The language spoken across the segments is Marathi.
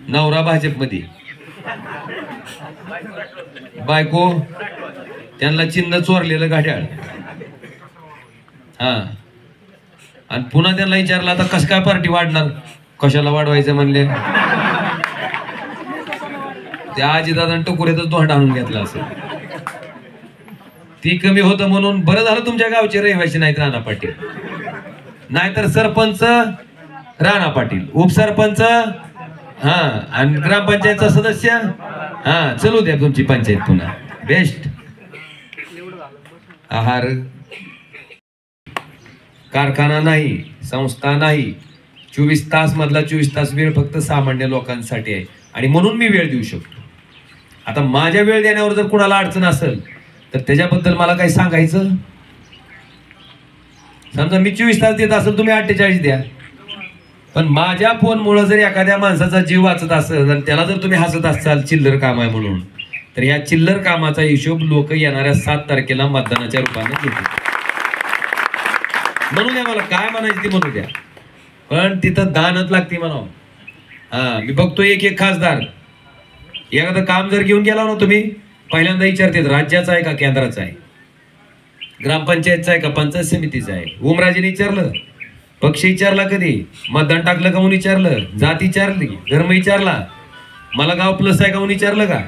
नवरा भाजपमध्ये, बायको त्यांना चिन्ह चोरलेलं घड्याळ. हा, आणि पुन्हा त्यांना विचारलं आता कस काय पार्टी वाढणार, कशाला वाढवायचं म्हणले. त्या आजीदादा टकोऱ्यातच दोंड आणून घेतला असं. ती कमी होतं म्हणून बरं झालं तुमच्या गावचे रहिवासी नाहीत राणा पाटील, नाहीतर सरपंच राणा पाटील, उपसरपंच हा, आणि ग्रामपंचायतचा सदस्य हा, चलू द्या तुमची पंचायत पुन्हा बेस्ट. आहार कारखाना नाही, संस्था नाही, 24 तास मधला 24 तास वेळ फक्त सामान्य लोकांसाठी आहे आणि म्हणून मी वेळ देऊ शकतो. आता माझ्या वेळ देण्यावर जर कुणाला अडचण असेल तर त्याच्याबद्दल मला काही सांगायचं. समजा मी 24 तास देत असेल, तुम्ही 48 द्या, पण माझ्या फोनमुळे जर एखाद्या माणसाचा जीव वाचत असेल आणि त्याला जर तुम्ही हसत असाल चिल्लर काम आहे म्हणून, तर या चिल्लर कामाचा हिशोब लोक येणाऱ्या 7 तारखेला मतदानाच्या रूपाने घेतील. म्हणून द्या, मला काय म्हणायचं ते म्हणू द्या, पण तिथं दानच लागते म्हणावं. हा, मी बघतो एक खासदार एखादं काम जर घेऊन गेला ना, तुम्ही पहिल्यांदा विचारते राज्याचा आहे का केंद्राचा आहे, ग्रामपंचायतचा आहे का पंचायत समितीचा आहे. ओमराजेने विचारलं, पक्ष विचारला, कधी मतदान टाकलं का म्हणून विचारलं, जात विचारली, धर्म विचारला, मला गाव प्लस आहे का म्हणून विचारलं का.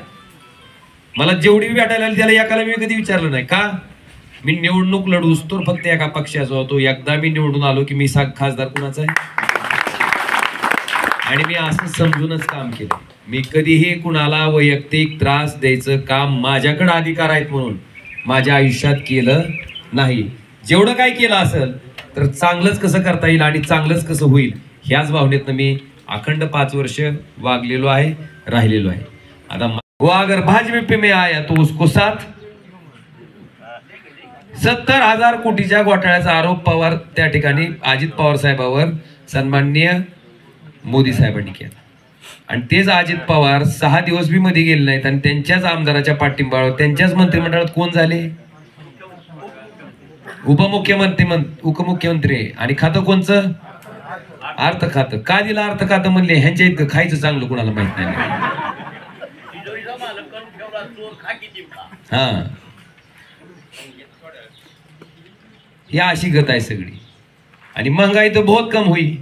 मला जेवढी भेटायला आली त्याला एकाला मी कधी विचारलं नाही. का, मी निवडणूक लढूस तर फक्त एका पक्षाचा होतो. एकदा मी निवडून आलो की मी खासदार कुणाचा आहे, आणि मी असं समजूनच काम केलं. मी कधीही कुणाला वैयक्तिक त्रास द्यायचं काम माझ्याकडे अधिकार आहेत म्हणून माझ्या आयुष्यात केलं नाही. जेवढं काय केलं असेल तर चांगलंच कसं करता येईल आणि चांगलंच कसं होईल ह्याच भावनेतनं मी अखंड 5 वर्ष वागलेलो आहे, राहिलेलो आहे. आता वो अगर भाजपा में आया तो उसको साथ. 70,000 कोटीच्या घोटाळ्याचा आरोप पवार त्या ठिकाणी अजित पवार साहेबांवर सन्माननीय मोदी साहेबांनी केला, आणि तेच अजित पवार 6 दिवस बी मध्ये गेले नाहीत आणि त्यांच्याच आमदाराच्या पाठिंबावर त्यांच्याच मंत्रिमंडळात कोण झाले, उपमुख्यमंत्री. आणि खातं कोणचं, अर्थ खातं. का दिलं अर्थ खातं म्हणले, ह्यांच्या इतकं खायचं चांगलं कुणाला माहित नाही. हा, ही अशी गत आहे सगळी. आणि महागाई तर बहुत कम होईल.